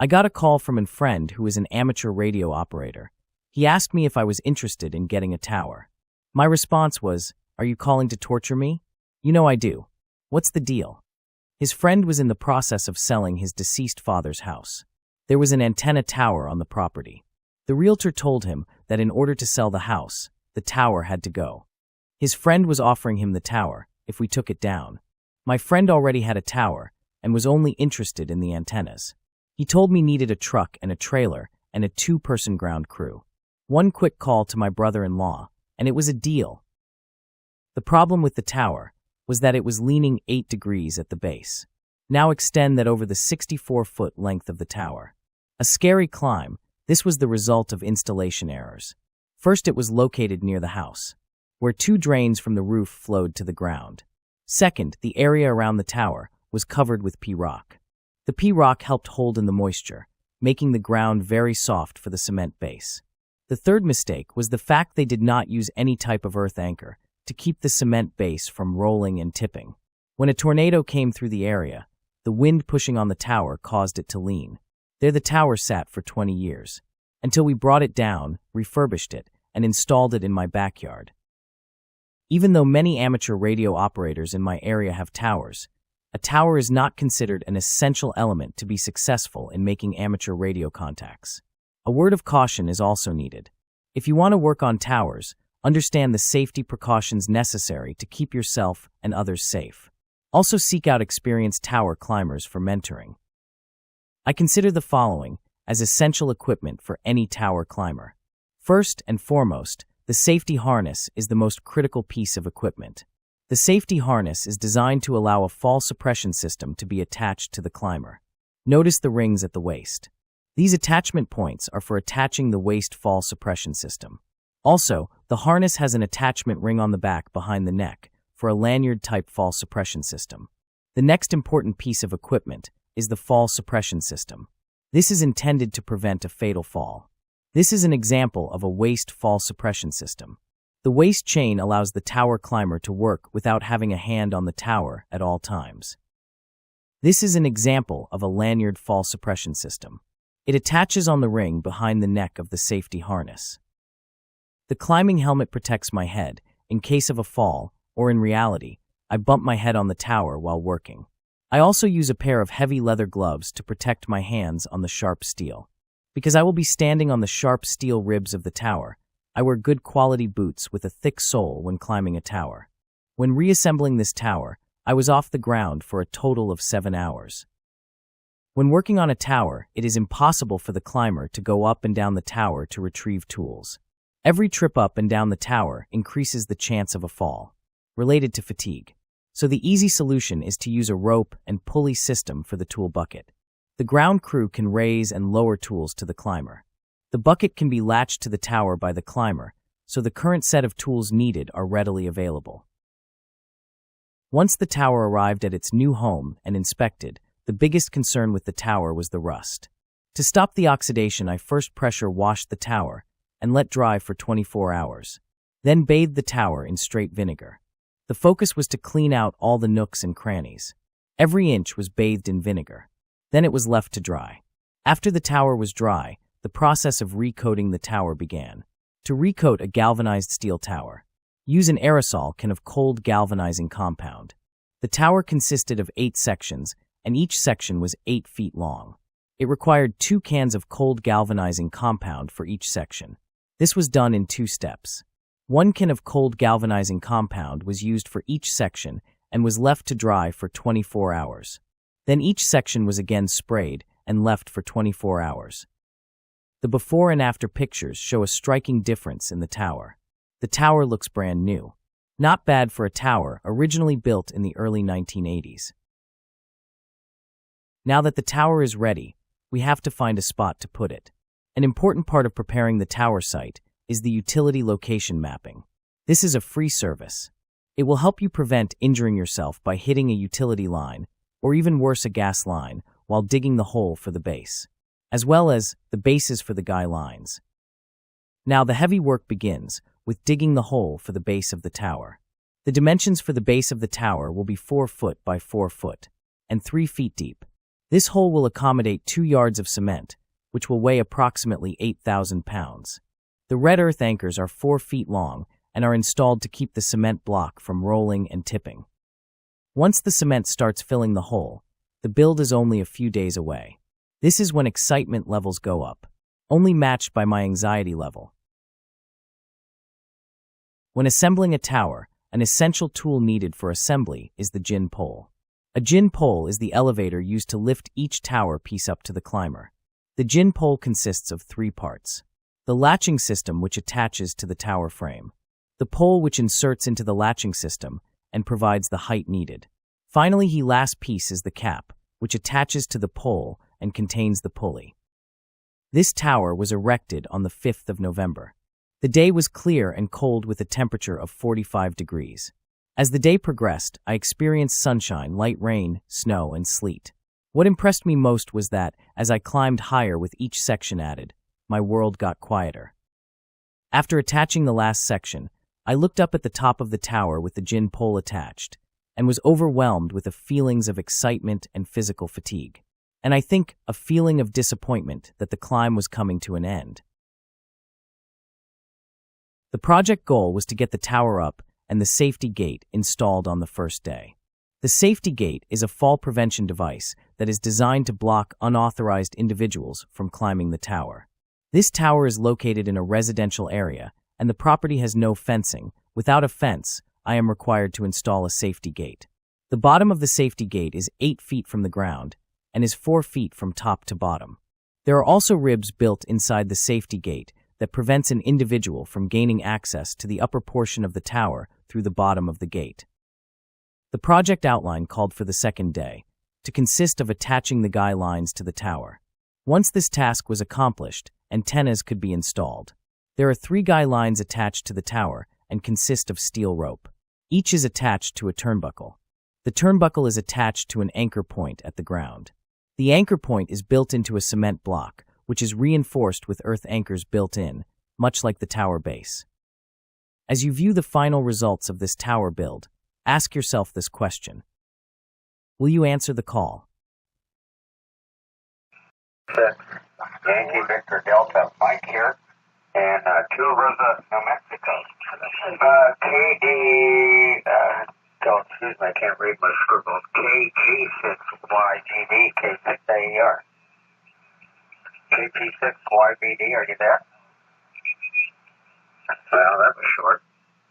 I got a call from a friend who is an amateur radio operator. He asked me if I was interested in getting a tower. My response was, "Are you calling to torture me?" "You know I do. What's the deal?" His friend was in the process of selling his deceased father's house. There was an antenna tower on the property. The realtor told him that in order to sell the house, the tower had to go. His friend was offering him the tower if we took it down. My friend already had a tower and was only interested in the antennas. He told me needed a truck and a trailer and a 2-person ground crew. One quick call to my brother-in-law, and it was a deal. The problem with the tower was that it was leaning 8 degrees at the base. Now extend that over the 64-foot length of the tower. A scary climb. This was the result of installation errors. First, it was located near the house, where 2 drains from the roof flowed to the ground. Second, the area around the tower was covered with P-rock. The P-rock helped hold in the moisture, making the ground very soft for the cement base. The third mistake was the fact they did not use any type of earth anchor to keep the cement base from rolling and tipping. When a tornado came through the area, the wind pushing on the tower caused it to lean. There the tower sat for 20 years, until we brought it down, refurbished it, and installed it in my backyard. Even though many amateur radio operators in my area have towers, a tower is not considered an essential element to be successful in making amateur radio contacts. A word of caution is also needed. If you want to work on towers, understand the safety precautions necessary to keep yourself and others safe. Also seek out experienced tower climbers for mentoring. I consider the following as essential equipment for any tower climber. First and foremost, the safety harness is the most critical piece of equipment. The safety harness is designed to allow a fall suppression system to be attached to the climber. Notice the rings at the waist. These attachment points are for attaching the waist fall suppression system. Also, the harness has an attachment ring on the back behind the neck for a lanyard-type fall suppression system. The next important piece of equipment is the fall suppression system. This is intended to prevent a fatal fall. This is an example of a waist fall suppression system. The waist chain allows the tower climber to work without having a hand on the tower at all times. This is an example of a lanyard fall suppression system. It attaches on the ring behind the neck of the safety harness. The climbing helmet protects my head in case of a fall, or in reality, I bump my head on the tower while working. I also use a pair of heavy leather gloves to protect my hands on the sharp steel. Because I will be standing on the sharp steel ribs of the tower, I wear good quality boots with a thick sole when climbing a tower. When reassembling this tower, I was off the ground for a total of 7 hours. When working on a tower, it is impossible for the climber to go up and down the tower to retrieve tools. Every trip up and down the tower increases the chance of a fall, related to fatigue. So the easy solution is to use a rope and pulley system for the tool bucket. The ground crew can raise and lower tools to the climber. The bucket can be latched to the tower by the climber, so the current set of tools needed are readily available. Once the tower arrived at its new home and inspected, the biggest concern with the tower was the rust. To stop the oxidation, I first pressure washed the tower and let dry for 24 hours. Then bathed the tower in straight vinegar. The focus was to clean out all the nooks and crannies. Every inch was bathed in vinegar. Then it was left to dry. After the tower was dry, the process of recoating the tower began. To recoat a galvanized steel tower, use an aerosol can of cold galvanizing compound. The tower consisted of 8 sections, and each section was 8 feet long. It required 2 cans of cold galvanizing compound for each section. This was done in 2 steps. 1 can of cold galvanizing compound was used for each section and was left to dry for 24 hours. Then each section was again sprayed and left for 24 hours. The before and after pictures show a striking difference in the tower. The tower looks brand new. Not bad for a tower originally built in the early 1980s. Now that the tower is ready, we have to find a spot to put it. An important part of preparing the tower site is the utility location mapping. This is a free service. It will help you prevent injuring yourself by hitting a utility line, or even worse, a gas line, while digging the hole for the base, as well as the bases for the guy lines. Now the heavy work begins with digging the hole for the base of the tower. The dimensions for the base of the tower will be 4 foot by 4 foot and 3 feet deep. This hole will accommodate 2 yards of cement, which will weigh approximately 8,000 pounds. The red earth anchors are 4 feet long and are installed to keep the cement block from rolling and tipping. Once the cement starts filling the hole, the build is only a few days away. This is when excitement levels go up, only matched by my anxiety level. When assembling a tower, an essential tool needed for assembly is the gin pole. A gin pole is the elevator used to lift each tower piece up to the climber. The gin pole consists of 3 parts. The latching system, which attaches to the tower frame. The pole, which inserts into the latching system and provides the height needed. Finally, the last piece is the cap, which attaches to the pole and contains the pulley. This tower was erected on the 5th of November. The day was clear and cold with a temperature of 45 degrees. As the day progressed, I experienced sunshine, light rain, snow, and sleet. What impressed me most was that, as I climbed higher with each section added, my world got quieter. After attaching the last section, I looked up at the top of the tower with the gin pole attached, and was overwhelmed with feelings of excitement and physical fatigue. And I think a feeling of disappointment that the climb was coming to an end. The project goal was to get the tower up and the safety gate installed on the first day. The safety gate is a fall prevention device that is designed to block unauthorized individuals from climbing the tower. This tower is located in a residential area, and the property has no fencing. Without a fence, I am required to install a safety gate. The bottom of the safety gate is 8 feet from the ground and is 4 feet from top to bottom. There are also ribs built inside the safety gate that prevents an individual from gaining access to the upper portion of the tower through the bottom of the gate. The project outline called for the second day to consist of attaching the guy lines to the tower. Once this task was accomplished, antennas could be installed. There are 3 guy lines attached to the tower and consist of steel rope. Each is attached to a turnbuckle. The turnbuckle is attached to an anchor point at the ground. The anchor point is built into a cement block, which is reinforced with earth anchors built in, much like the tower base. As you view the final results of this tower build, ask yourself this question. Will you answer the call? Yankee Victor Delta, Mike here, and Two Rosa, New Mexico. Excuse me, I can't read my scribbles. KG6YGD, K6AER. KG6YBD, are you there? Well, that was short.